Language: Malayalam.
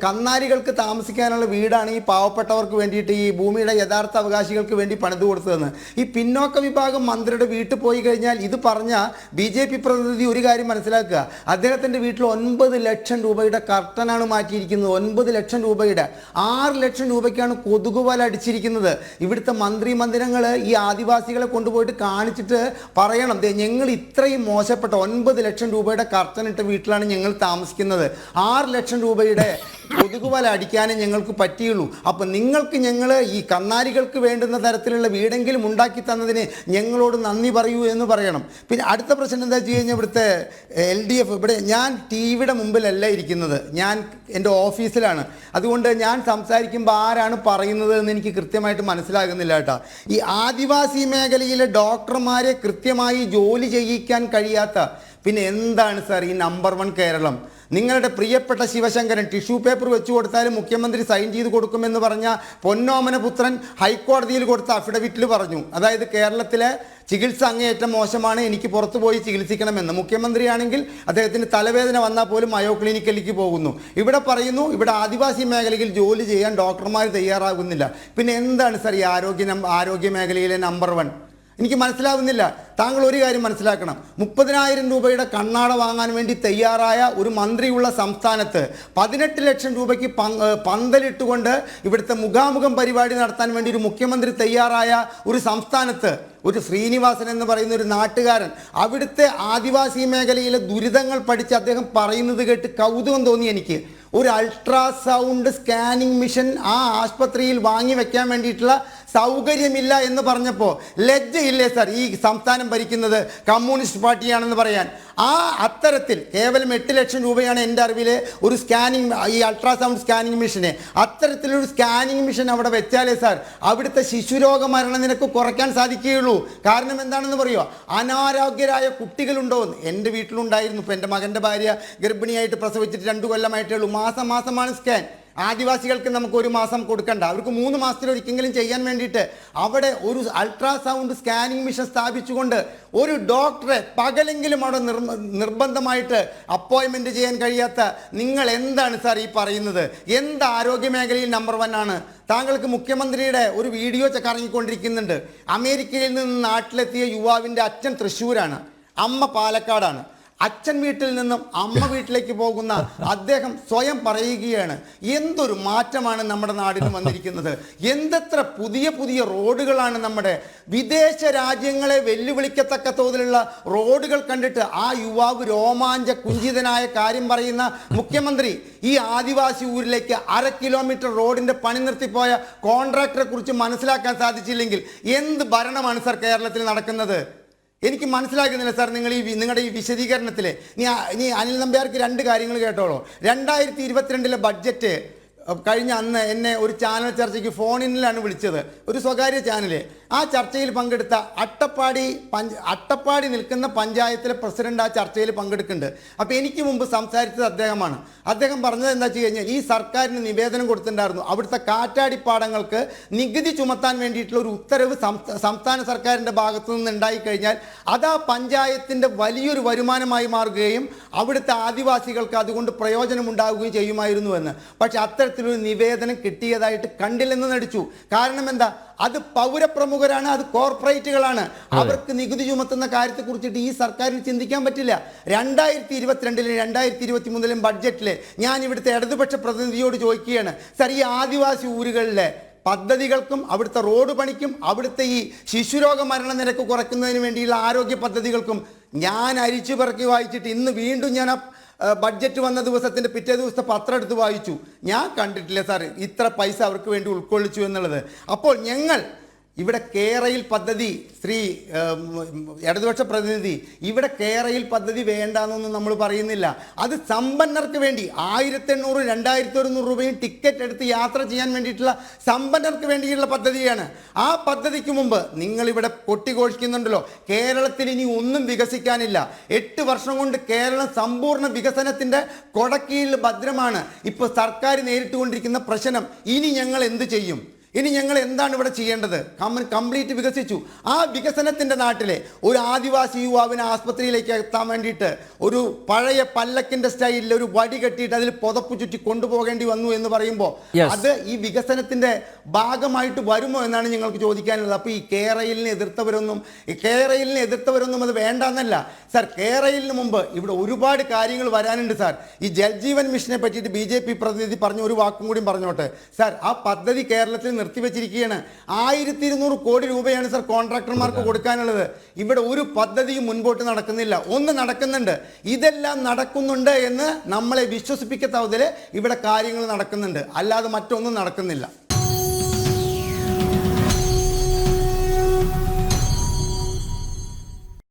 കന്നാലികൾക്ക് താമസിക്കാനുള്ള വീടാണ് ഈ പാവപ്പെട്ടവർക്ക് വേണ്ടിയിട്ട് ഈ ഭൂമിയുടെ യഥാർത്ഥ അവകാശികൾക്ക് വേണ്ടി പണിതു കൊടുത്തതെന്ന്. ഈ പിന്നോക്ക വിഭാഗം മന്ത്രിയുടെ വീട്ടിൽ പോയി കഴിഞ്ഞാൽ ഇത് പറഞ്ഞ BJP പ്രതിനിധി ഒരു കാര്യം മനസ്സിലാക്കുക, അദ്ദേഹത്തിൻ്റെ വീട്ടിൽ 9 ലക്ഷം രൂപയുടെ കർട്ടനാണ് മാറ്റിയിരിക്കുന്നത്. 9 ലക്ഷം രൂപയുടെ 6 ലക്ഷം രൂപയ്ക്കാണ് കൊതുകുവല അടിച്ചിരിക്കുന്നത്. ഇവിടുത്തെ മന്ത്രിമന്ദിരങ്ങൾ ഈ ആദിവാസികളെ കൊണ്ടുപോയിട്ട് കാണിച്ചിട്ട് പറയണം, ഞങ്ങൾ ഇത്രയും മോശപ്പെട്ട 9 ലക്ഷം രൂപയുടെ കർട്ടനിട്ട വീട്ടിലാണ് ഞങ്ങൾ താമസിക്കുന്നത്, 6 ലക്ഷം രൂപയുടെ കൊതുകുവല അടിക്കാനേ ഞങ്ങൾക്ക് പറ്റിയുള്ളൂ. അപ്പം നിങ്ങൾക്ക് ഞങ്ങൾ ഈ കന്നാലികൾക്ക് വേണ്ടുന്ന തരത്തിലുള്ള വീടെങ്കിലും ഉണ്ടാക്കി തന്നതിന് ഞങ്ങളോട് നന്ദി പറയൂ എന്ന് പറയണം. പിന്നെ അടുത്ത പ്രശ്നം എന്താ വെച്ച് കഴിഞ്ഞാൽ ഇവിടുത്തെ LDF ഇവിടെ ഞാൻ TV-യുടെ മുമ്പിലല്ല ഇരിക്കുന്നത്, ഞാൻ എൻ്റെ ഓഫീസിലാണ്. അതുകൊണ്ട് ഞാൻ സംസാരിക്കുമ്പോൾ ആരാണ് പറയുന്നത് എന്ന് എനിക്ക് കൃത്യമായിട്ട് മനസ്സിലാകുന്നില്ല കേട്ടോ. ഈ ആദിവാസി മേഖലയിലെ ഡോക്ടർമാരെ കൃത്യമായി ജോലി ചെയ്യിക്കാൻ കഴിയാത്ത പിന്നെ എന്താണ് സാർ ഈ നമ്പർ 1 കേരളം? നിങ്ങളുടെ പ്രിയപ്പെട്ട ശിവശങ്കരൻ ടിഷ്യൂ പേപ്പർ വെച്ചു കൊടുത്താലും മുഖ്യമന്ത്രി സൈൻ ചെയ്ത് കൊടുക്കുമെന്ന് പറഞ്ഞ പൊന്നോമന പുത്രൻ ഹൈക്കോടതിയിൽ കൊടുത്ത അഫിഡവിറ്റിൽ പറഞ്ഞു, അതായത് കേരളത്തിലെ ചികിത്സ അങ്ങേയറ്റം മോശമാണ്, എനിക്ക് പുറത്തു പോയി ചികിത്സിക്കണമെന്ന്. മുഖ്യമന്ത്രിയാണെങ്കിൽ അദ്ദേഹത്തിന് തലവേദന വന്നാൽ പോലും മയോ ക്ലിനിക്കിലേക്ക് പോകുന്നു. ഇവിടെ പറയുന്നു ഇവിടെ ആദിവാസി മേഖലയിൽ ജോലി ചെയ്യാൻ ഡോക്ടർമാർ തയ്യാറാകുന്നില്ല. പിന്നെ എന്താണ് സാർ ഈ ആരോഗ്യ മേഖലയിലെ നമ്പർ 1? എനിക്ക് മനസ്സിലാവുന്നില്ല. താങ്കൾ ഒരു കാര്യം മനസ്സിലാക്കണം, 30,000 രൂപയുടെ കണ്ണാട വാങ്ങാൻ വേണ്ടി തയ്യാറായ ഒരു മന്ത്രിയുള്ള സംസ്ഥാനത്ത് 18 ലക്ഷം രൂപയ്ക്ക് പന്തലിട്ടുകൊണ്ട് ഇവിടുത്തെ മുഖാമുഖം പരിപാടി നടത്താൻ വേണ്ടി ഒരു മുഖ്യമന്ത്രി തയ്യാറായ ഒരു സംസ്ഥാനത്ത് ഒരു ശ്രീനിവാസൻ എന്ന് പറയുന്ന ഒരു നാട്ടുകാരൻ അവിടുത്തെ ആദിവാസി മേഖലയിലെ ദുരിതങ്ങൾ പഠിച്ച് അദ്ദേഹം പറയുന്നത് കേട്ട് കൗതുകം തോന്നി എനിക്ക്. ഒരു അൾട്രാസൗണ്ട് സ്കാനിങ് മിഷൻ ആ ആശുപത്രിയിൽ വാങ്ങി വെക്കാൻ വേണ്ടിയിട്ടുള്ള സൗകര്യമില്ല എന്ന് പറഞ്ഞപ്പോൾ ലജ്ജയില്ലേ സാർ ഈ സംസ്ഥാനം ഭരിക്കുന്നത് കമ്മ്യൂണിസ്റ്റ് പാർട്ടിയാണെന്ന് പറയാൻ? അത്തരത്തിൽ കേവലം 8 ലക്ഷം രൂപയാണ് എൻ്റെ അറിവിലെ ഒരു ഈ അൾട്രാസൗണ്ട് സ്കാനിങ് മിഷന്. അത്തരത്തിലൊരു സ്കാനിങ് മിഷൻ അവിടെ വെച്ചാലേ സാർ അവിടുത്തെ ശിശുരോഗ മരണനിരക്ക് കുറയ്ക്കാൻ സാധിക്കുകയുള്ളൂ. കാരണം എന്താണെന്ന് പറയുമോ? അനാരോഗ്യരായ കുട്ടികളുണ്ടോ? എൻ്റെ വീട്ടിലുണ്ടായിരുന്നു. ഇപ്പോൾ എൻ്റെ മകൻ്റെ ഭാര്യ ഗർഭിണിയായിട്ട് പ്രസവിച്ചിട്ട് 2 കൊല്ലമായിട്ടേ ഉള്ളൂ. മാസമാണ് സ്കാൻ. ആദിവാസികൾക്ക് നമുക്ക് 1 മാസം കൊടുക്കണ്ട, അവർക്ക് 3 മാസത്തിലൊരിക്കലും ചെയ്യാൻ വേണ്ടിയിട്ട് അവിടെ ഒരു അൾട്രാസൗണ്ട് സ്കാനിങ് മിഷൻ സ്ഥാപിച്ചുകൊണ്ട് ഒരു ഡോക്ടറെ പകലെങ്കിലും അവിടെ നിർബന്ധമായിട്ട് അപ്പോയിൻമെൻറ്റ് ചെയ്യാൻ കഴിയാത്ത നിങ്ങൾ എന്താണ് സാർ ഈ പറയുന്നത്? എന്ത് ആരോഗ്യ മേഖലയിൽ നമ്പർ 1 ആണ്? താങ്കൾക്ക് മുഖ്യമന്ത്രിയുടെ ഒരു വീഡിയോ കറങ്ങിക്കൊണ്ടിരിക്കുന്നുണ്ട്. അമേരിക്കയിൽ നിന്ന് നാട്ടിലെത്തിയ യുവാവിൻ്റെ അച്ഛൻ തൃശ്ശൂരാണ്, അമ്മ പാലക്കാടാണ്. അച്ഛൻ വീട്ടിൽ നിന്നും അമ്മ വീട്ടിലേക്ക് പോകുന്ന അദ്ദേഹം സ്വയം പറയുകയാണ്, എന്തൊരു മാറ്റമാണ് നമ്മുടെ നാടിന് വന്നിരിക്കുന്നത്, എന്തെത്ര പുതിയ റോഡുകളാണ്. നമ്മുടെ വിദേശ രാജ്യങ്ങളെ വെല്ലുവിളിക്കത്തക്ക തോതിലുള്ള റോഡുകൾ കണ്ടിട്ട് ആ യുവാവ് രോമാഞ്ച കുഞ്ചിതനായ കാര്യം പറയുന്ന മുഖ്യമന്ത്രി ഈ ആദിവാസി ഊരിലേക്ക് 1/2 കിലോമീറ്റർ റോഡിൻ്റെ പണി നിർത്തിപ്പോയ കോൺട്രാക്ടറെ കുറിച്ച് മനസ്സിലാക്കാൻ സാധിച്ചില്ലെങ്കിൽ എന്ത് ഭരണമാണ് സാർ കേരളത്തിൽ നടക്കുന്നത്? എനിക്ക് മനസ്സിലാക്കുന്നില്ല സാർ. നിങ്ങളുടെ ഈ വിശദീകരണത്തിൽ നീ അനിൽ നമ്പ്യാർക്ക് 2 കാര്യങ്ങൾ കേട്ടോളൂ. 2022 ബഡ്ജറ്റ് കഴിഞ്ഞ അന്ന് എന്നെ ഒരു ചാനൽ ചർച്ചയ്ക്ക് ഫോണിലാണ് വിളിച്ചത്, ഒരു സ്വകാര്യ ചാനൽ. ആ ചർച്ചയിൽ പങ്കെടുത്ത അട്ടപ്പാടി നിൽക്കുന്ന പഞ്ചായത്തിലെ പ്രസിഡന്റ് ആ ചർച്ചയിൽ പങ്കെടുക്കുന്നുണ്ട്. അപ്പോൾ എനിക്ക് മുമ്പ് സംസാരിച്ചത് അദ്ദേഹമാണ്. അദ്ദേഹം പറഞ്ഞത് എന്താ വെച്ച് കഴിഞ്ഞാൽ ഈ സർക്കാരിന് നിവേദനം കൊടുത്തിട്ടുണ്ടായിരുന്നു, അവിടുത്തെ കാറ്റാടിപ്പാടങ്ങൾക്ക് നികുതി ചുമത്താൻ വേണ്ടിയിട്ടുള്ള ഒരു ഉത്തരവ് സംസ്ഥാന സർക്കാരിൻ്റെ ഭാഗത്തു നിന്ന് ഉണ്ടായിക്കഴിഞ്ഞാൽ അത് ആ പഞ്ചായത്തിൻ്റെ വലിയൊരു വരുമാനമായി മാറുകയും അവിടുത്തെ ആദിവാസികൾക്ക് അതുകൊണ്ട് പ്രയോജനമുണ്ടാവുകയും ചെയ്യുമായിരുന്നുവെന്ന്. പക്ഷെ അത്തരത്തിലൊരു നിവേദനം കിട്ടിയതായിട്ട് കണ്ടില്ലെന്ന് നടിച്ചു. കാരണം എന്താ? അത് പൗരപ്രമുഖരാണ്, അത് കോർപ്പറേറ്റുകളാണ്. അവർക്ക് നികുതി ചുമത്തുന്ന കാര്യത്തെ കുറിച്ചിട്ട് ഈ സർക്കാരിന് ചിന്തിക്കാൻ പറ്റില്ല. 2022 2023 ബഡ്ജറ്റില് ഞാൻ ഇവിടുത്തെ ഇടതുപക്ഷ പ്രതിനിധിയോട് ചോദിക്കുകയാണ്, സാർ ഈ ആദിവാസി ഊരുകളിലെ പദ്ധതികൾക്കും അവിടുത്തെ റോഡ് പണിക്കും അവിടുത്തെ ഈ ശിശുരോഗ മരണനിരക്ക് കുറയ്ക്കുന്നതിന് വേണ്ടിയുള്ള ആരോഗ്യ പദ്ധതികൾക്കും ഞാൻ അരിച്ചു പെറുക്കി വായിച്ചിട്ട് ഇന്ന് വീണ്ടും ഞാൻ ബഡ്ജറ്റ് വന്ന ദിവസത്തിൻ്റെ പിറ്റേ ദിവസത്തെ പത്രം എടുത്ത് വായിച്ചു. ഞാൻ കണ്ടിട്ടില്ല സാർ ഇത്ര പൈസ അവർക്ക് വേണ്ടി ഉൾക്കൊള്ളിച്ചു എന്നുള്ളത്. അപ്പോൾ ഞങ്ങൾ ഇവിടെ കേരയിൽ പദ്ധതി ഇടതുപക്ഷ പ്രതിനിധി ഇവിടെ കേരയിൽ പദ്ധതി വേണ്ടാന്നൊന്നും നമ്മൾ പറയുന്നില്ല. അത് സമ്പന്നർക്ക് വേണ്ടി 1800 2100 രൂപയും ടിക്കറ്റ് എടുത്ത് യാത്ര ചെയ്യാൻ വേണ്ടിയിട്ടുള്ള സമ്പന്നർക്ക് വേണ്ടിയുള്ള പദ്ധതിയാണ്. ആ പദ്ധതിക്ക് മുമ്പ് നിങ്ങളിവിടെ കൊട്ടിഘോഷിക്കുന്നുണ്ടല്ലോ കേരളത്തിൽ ഇനി ഒന്നും വികസിക്കാനില്ല, 8 വർഷം കൊണ്ട് കേരളം സമ്പൂർണ്ണ വികസനത്തിൻ്റെ കൊടക്കീഴിൽ ഭദ്രമാണ്. ഇപ്പോൾ സർക്കാർ നേരിട്ടുകൊണ്ടിരിക്കുന്ന പ്രശ്നം ഇനി ഞങ്ങൾ എന്ത് ചെയ്യും? ഇനി ഞങ്ങൾ എന്താണ് ഇവിടെ ചെയ്യേണ്ടത്? കംപ്ലീറ്റ് വികസിച്ചു. ആ വികസനത്തിൻ്റെ നാട്ടിലെ ഒരു ആദിവാസി യുവാവിനെ ആസ്പത്രിയിലേക്ക് എത്താൻ വേണ്ടിയിട്ട് ഒരു പഴയ പല്ലക്കിൻ്റെ സ്റ്റൈലിൽ ഒരു വടി കെട്ടിയിട്ട് അതിൽ പുതപ്പ് ചുറ്റി കൊണ്ടുപോകേണ്ടി വന്നു എന്ന് പറയുമ്പോൾ അത് ഈ വികസനത്തിൻ്റെ ഭാഗമായിട്ട് വരുമോ എന്നാണ് ഞങ്ങൾക്ക് ചോദിക്കാനുള്ളത്. അപ്പോൾ ഈ കേരളിനെ എതിർത്തവരൊന്നും അത് വേണ്ടെന്നല്ല സാർ. കേരളിന് മുമ്പ് ഇവിടെ ഒരുപാട് കാര്യങ്ങൾ വരാനുണ്ട് സാർ. ഈ ജൽജീവൻ മിഷനെ പറ്റിയിട്ട് BJP പ്രതിനിധി പറഞ്ഞ ഒരു വാക്കും കൂടി പറഞ്ഞോട്ടെ സാർ. ആ പദ്ധതി കേരളത്തിൽ നിർത്തിവെച്ചിരിക്കുകയാണ്. 1200 കോടി രൂപയാണ് സാർ കോൺട്രാക്ടർമാർക്ക് കൊടുക്കാനുള്ളത്. ഇവിടെ ഒരു പദ്ധതിയും മുൻപോട്ട് നടക്കുന്നില്ല. ഒന്ന് നടക്കുന്നുണ്ട്, ഇതെല്ലാം നടക്കുന്നുണ്ട് എന്ന് നമ്മളെ വിശ്വസിപ്പിക്കത്തവതിൽ ഇവിടെ കാര്യങ്ങൾ നടക്കുന്നുണ്ട്, അല്ലാതെ മറ്റൊന്നും നടക്കുന്നില്ല.